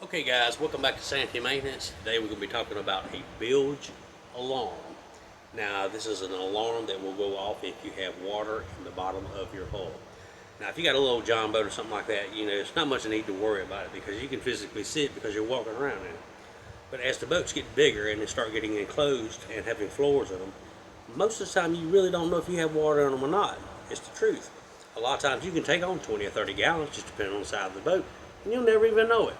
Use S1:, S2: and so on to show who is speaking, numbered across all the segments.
S1: Okay guys, welcome back to Sanity Maintenance. Today we're going to be talking about a bilge alarm. Now this is an alarm that will go off if you have water in the bottom of your hull. Now if you got a little John boat or something like that, it's not much need to worry about it because you can physically see it because you're walking around in it. But as the boats get bigger and they start getting enclosed and having floors in them, most of the time you really don't know if you have water in them or not. It's the truth. A lot of times you can take on 20 or 30 gallons just depending on the size of the boat and you'll never even know it.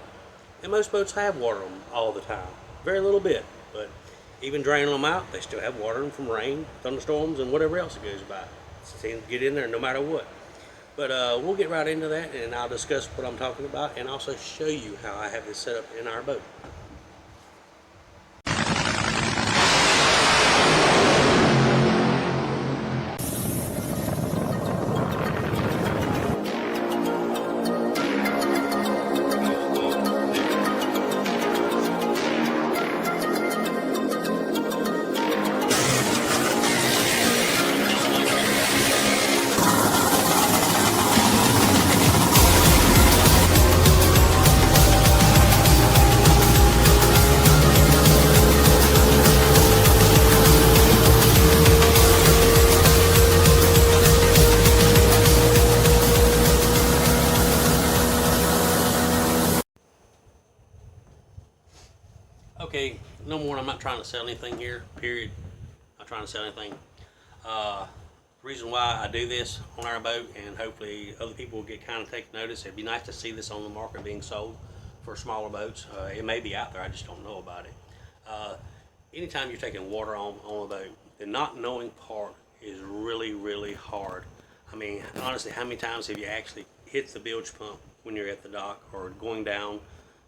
S1: And most boats have water in them all the time. Very little bit, but even draining them out, they still have water in them from rain, thunderstorms, and whatever else it goes by. It seems to get in there no matter what. But we'll get right into that, and I'll discuss what I'm talking about, and also show you how I have this set up in our boat. Okay, number one, I'm not trying to sell anything here, period. I'm not trying to sell anything. The reason why I do this on our boat, and hopefully other people will get kind of take notice, it'd be nice to see this on the market being sold for smaller boats. It may be out there, I just don't know about it. Anytime you're taking water on a boat, the not knowing part is really, really hard. I mean, honestly, how many times have you actually hit the bilge pump when you're at the dock or going down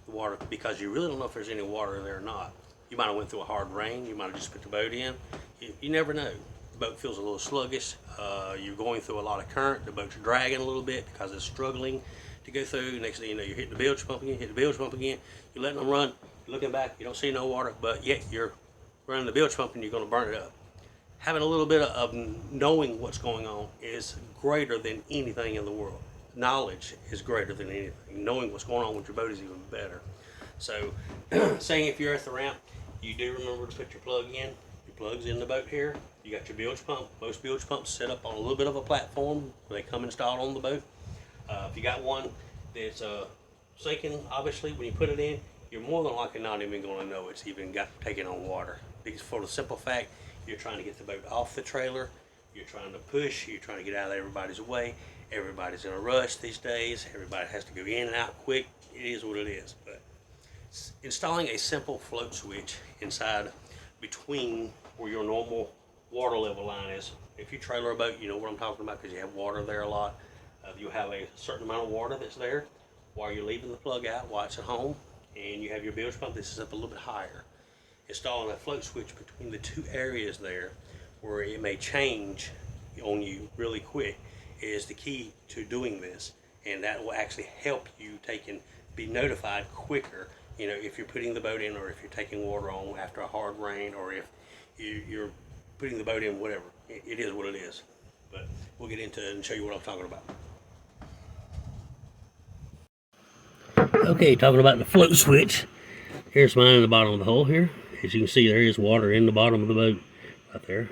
S1: the water because you really don't know if there's any water there or not? You might have went through a hard rain, you might have just put the boat in. You never know. The boat feels a little sluggish. You're going through a lot of current. The boat's dragging a little bit because it's struggling to go through. Next thing you know, you're hitting the bilge pump again, hit the bilge pump again. You're letting them run. You're looking back, you don't see no water, but yet you're running the bilge pump and you're going to burn it up. Having a little bit of knowing what's going on is greater than anything in the world. Knowledge is greater than anything. Knowing what's going on with your boat is even better. So, saying if you're at the ramp, you do remember to put your plug in. Your plug's in the boat here. You got your bilge pump. Most bilge pumps set up on a little bit of a platform where they come installed on the boat. If you got one that's sinking, obviously, when you put it in, you're more than likely not even going to know it's even got taken on water. Because for the simple fact, you're trying to get the boat off the trailer, you're trying to push, you're trying to get out of everybody's way. Everybody's in a rush these days. Everybody has to go in and out quick. It is what it is. But installing a simple float switch inside between where your normal water level line is. If you trailer a boat, you know what I'm talking about because you have water there a lot. You'll have a certain amount of water that's there while you're leaving the plug out, while it's at home, and you have your bilge pump. This is up a little bit higher. Installing a float switch between the two areas there where it may change on you really quick is the key to doing this, and that will actually help you be notified quicker, if you're putting the boat in or if you're taking water on after a hard rain or if you're putting the boat in, whatever. It is what it is. But we'll get into it and show you what I'm talking about. Okay, talking about the float switch. Here's mine in the bottom of the hole here. As you can see, there is water in the bottom of the boat right there.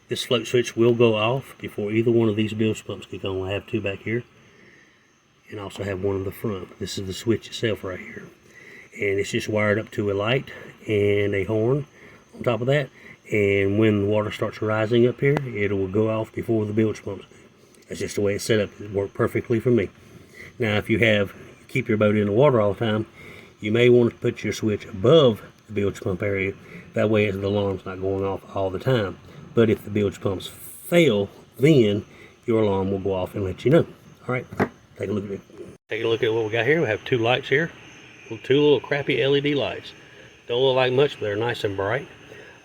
S1: This float switch will go off before either one of these bilge pumps kick on. I have two back here and also have one in the front. This is the switch itself right here. And it's just wired up to a light and a horn on top of that. And when the water starts rising up here, it will go off before the bilge pumps do. That's just the way it's set up. It worked perfectly for me. Now, if you keep your boat in the water all the time, you may want to put your switch above the bilge pump area. That way the alarm's not going off all the time. But if the bilge pumps fail, then your alarm will go off and let you know. All right, take a look at it. Take a look at what we got here. We have two lights here. Two little crappy LED lights. Don't look like much, but they're nice and bright.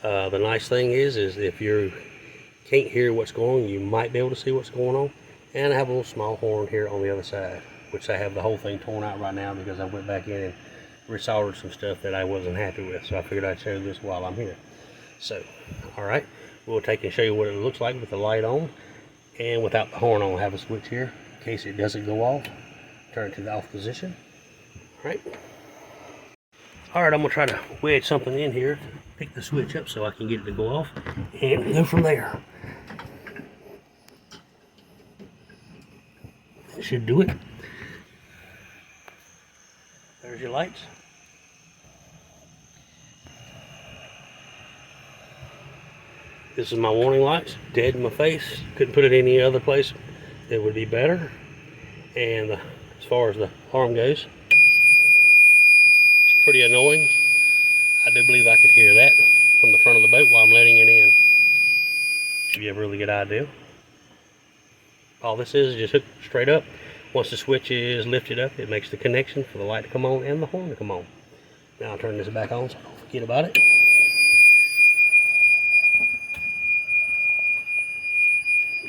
S1: The nice thing is if you can't hear what's going on, you might be able to see what's going on. And I have a little small horn here on the other side, which I have the whole thing torn out right now because I went back in and resoldered some stuff that I wasn't happy with. So I figured I'd show you this while I'm here. So, all right. We'll take and show you what it looks like with the light on and without the horn on. I have a switch here in case it doesn't go off. Turn it to the off position. All right. All right, I'm gonna try to wedge something in here, pick the switch up so I can get it to go off, and go from there. That should do it. There's your lights. This is my warning lights, dead in my face. Couldn't put it any other place that would be better. And as far as the alarm goes, it's pretty annoying. I do believe I could hear that from the front of the boat while I'm letting it in. Give you a really good idea. All this is just hook straight up. Once the switch is lifted up, it makes the connection for the light to come on and the horn to come on. Now I'll turn this back on so I don't forget about it.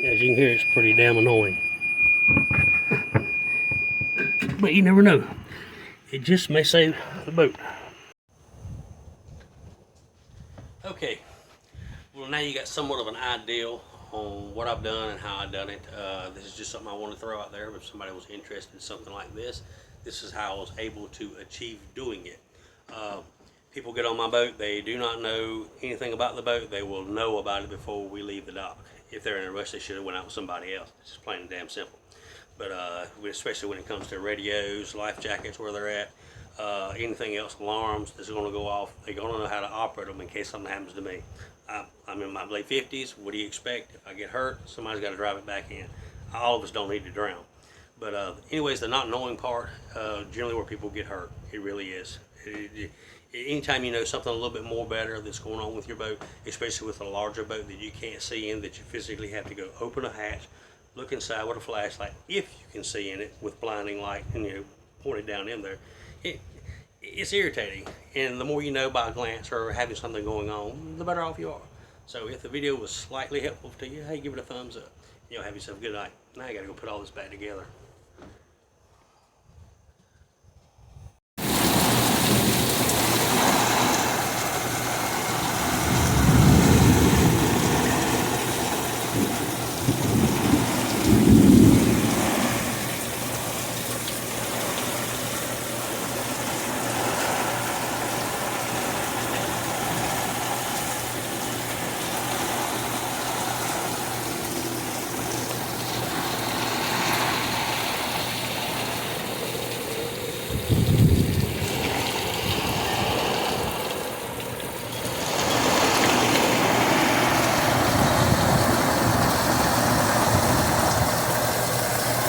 S1: As you can hear, it's pretty damn annoying. But you never know. It just may save the boat. Okay, well now you got somewhat of an idea on what I've done and how I've done it. This is just something I want to throw out there. If somebody was interested in something like this, this is how I was able to achieve doing it. People get on my boat, they do not know anything about the boat. They will know about it before we leave the dock. If they're in a rush, they should have went out with somebody else. It's just plain and damn simple. But especially when it comes to radios, life jackets, where they're at, anything else, alarms that's going to go off, they're going to know how to operate them in case something happens to me. I'm in my late 50s. What do you expect? If I get hurt, somebody's got to drive it back in. All of us don't need to drown. But anyways, the not knowing part, generally where people get hurt. It really is. Anytime you know something a little bit more better that's going on with your boat, especially with a larger boat that you can't see in, that you physically have to go open a hatch, look inside with a flashlight, if you can see in it with blinding light, and point it down in there, it's irritating. And the more you know by a glance or having something going on, the better off you are. So if the video was slightly helpful to you, hey, give it a thumbs up. Have yourself a good night. Now you gotta go put all this back together.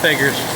S1: Figures.